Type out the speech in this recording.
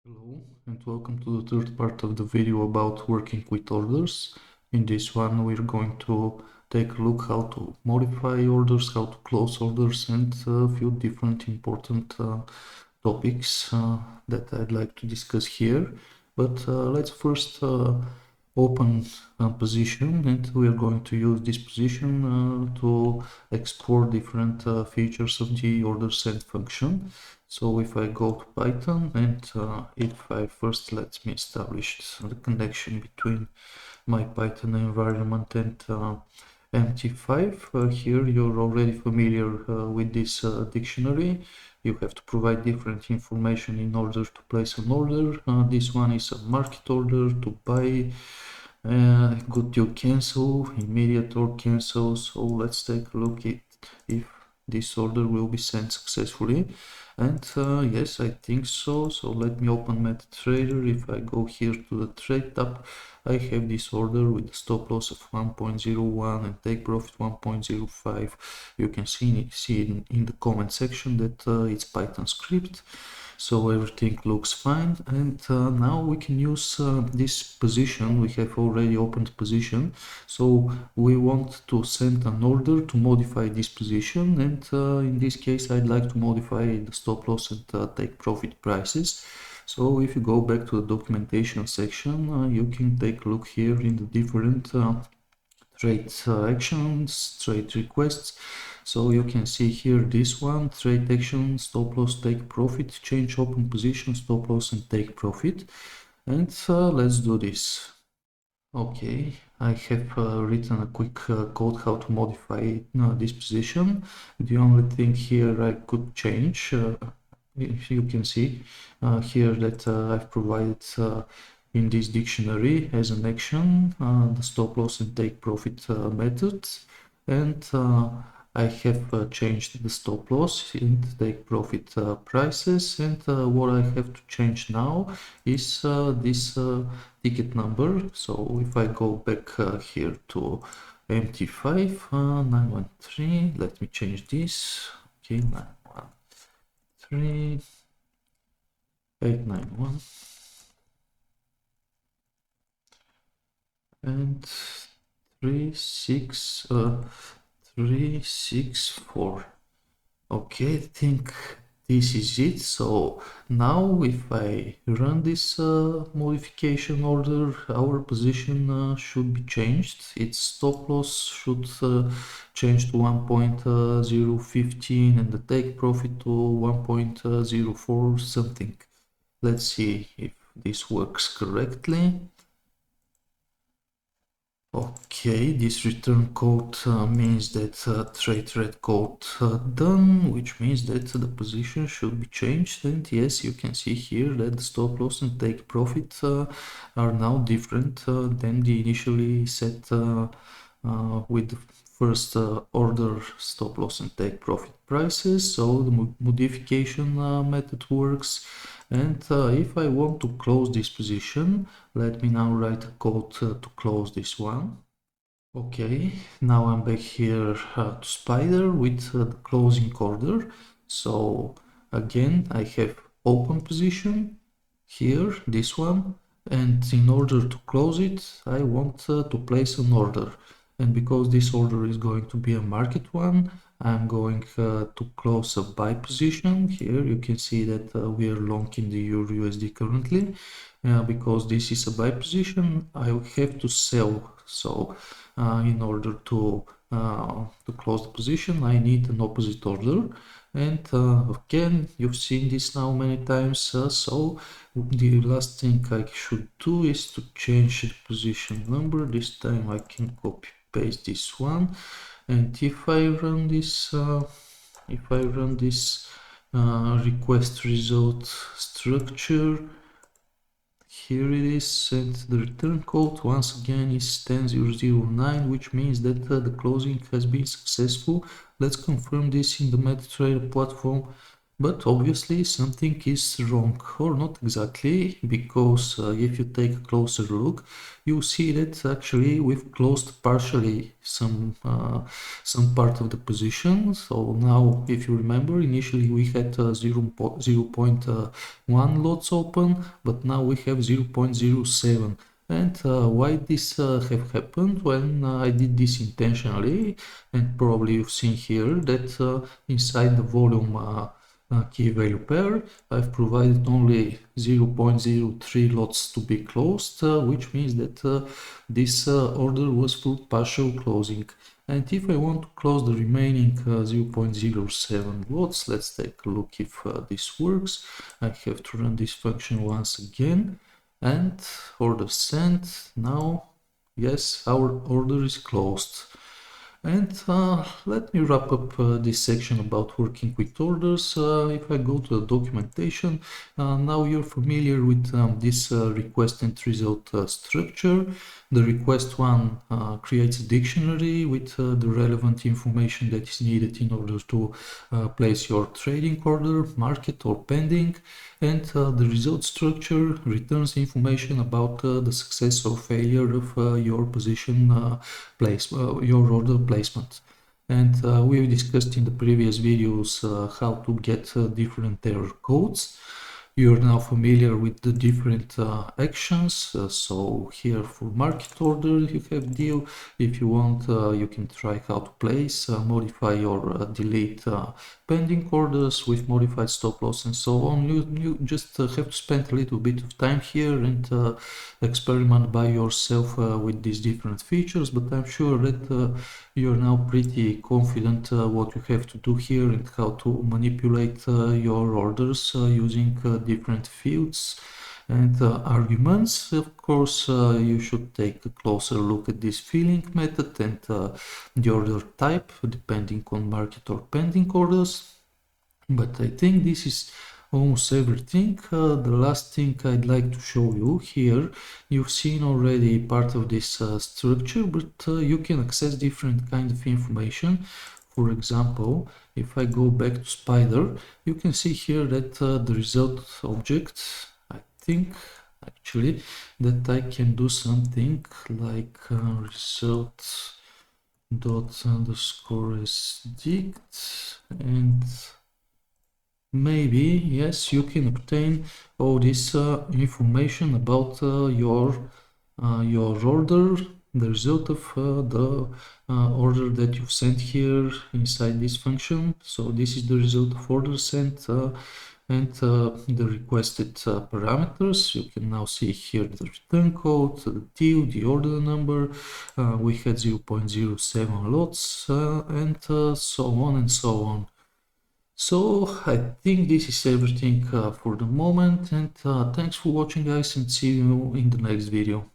Hello and welcome to the third part of the video about working with orders. In this one we're going to take a look how to modify orders, how to close orders, and a few different important topics that I'd like to discuss here. But let's first open a position, and we are going to use this position to explore different features of the order send function. So if I go to Python and if I first let me establish the connection between my Python environment and MT5, here you're already familiar with this dictionary. You have to provide different information in order to place an order. This one is a market order, to buy, good to cancel, immediate or cancel. So let's take a look at if this order will be sent successfully. And yes, I think so. So let me open MetaTrader. If I go here to the trade tab, I have this order with a stop loss of 1.01 and take profit 1.05. You can see in the comment section that it's Python script. So everything looks fine, and now we can use this position. We have already opened position, so we want to send an order to modify this position, and in this case I'd like to modify the stop loss and take profit prices. So if you go back to the documentation section, you can take a look here in the different trade actions, trade requests. So you can see here this one, trade action, stop loss, take profit, change open position, stop loss and take profit. And let's do this. Okay, I have written a quick code how to modify this position. The only thing here I could change, if you can see here that I've provided in this dictionary as an action the stop loss and take profit methods, and I have changed the stop loss and take profit prices, and what I have to change now is this ticket number. So if I go back here to MT5 913, let me change this. Okay, 913 891 and 364. Okay, I think this is it. So now if I run this modification order, our position should be changed. Its stop loss should change to 1.015 and the take profit to 1.04 something. Let's see if this works correctly. Okay, this return code means that trade red code done, which means that the position should be changed. And yes, you can see here that the stop loss and take profit are now different than the initially set with the first order stop loss and take profit prices. So the modification method works. And if I want to close this position, let me now write a code to close this one. Okay, now I'm back here to Spider with the closing order. So again, I have open position here, this one, and in order to close it, I want to place an order. And because this order is going to be a market one, I'm going to close a buy position. Here you can see that we are long in the Euro USD currently. Because this is a buy position, I have to sell. So in order to close the position, I need an opposite order. And again, you've seen this now many times. So the last thing I should do is to change the position number. This time I can copy paste this one, and if I run this request result structure, here it is, and the return code once again is 10009, which means that the closing has been successful. Let's confirm this in the MetaTrader platform. But obviously something is wrong, or not exactly, because if you take a closer look, you see that actually we've closed partially some part of the position. So now, if you remember, initially we had 0.1 lots open, but now we have 0.07. And why this have happened? When I did this intentionally, and probably you've seen here that inside the volume key value pair, I've provided only 0.03 lots to be closed, which means that this order was full partial closing. And if I want to close the remaining 0.07 lots, let's take a look if this works. I have to run this function once again and order sent. Now, yes, our order is closed. And let me wrap up this section about working with orders. If I go to the documentation, now you're familiar with this request and result structure. The request one creates a dictionary with the relevant information that is needed in order to place your trading order, market or pending. And the result structure returns information about the success or failure of your position your order placement. And we've discussed in the previous videos how to get different error codes. You're now familiar with the different actions. So here for market order you have deal. If you want, you can try how to place, modify or delete pending orders with modified stop loss and so on. You just have to spend a little bit of time here and experiment by yourself with these different features, but I'm sure that you're now pretty confident what you have to do here and how to manipulate your orders using different fields and arguments. Of course, you should take a closer look at this filling method and the order type depending on market or pending orders. But I think this is almost everything. The last thing I'd like to show you here, you've seen already part of this structure, but you can access different kind of information. For example, if I go back to Spider, you can see here that the result object, I think actually that I can do something like result dot underscore sdict, and maybe, yes, you can obtain all this information about your order, the result of the order that you've sent here inside this function. So this is the result of order sent and the requested parameters. You can now see here the return code, the deal, the order number. We had 0.07 lots and so on and so on. So I think this is everything for the moment, and thanks for watching guys, and see you in the next video.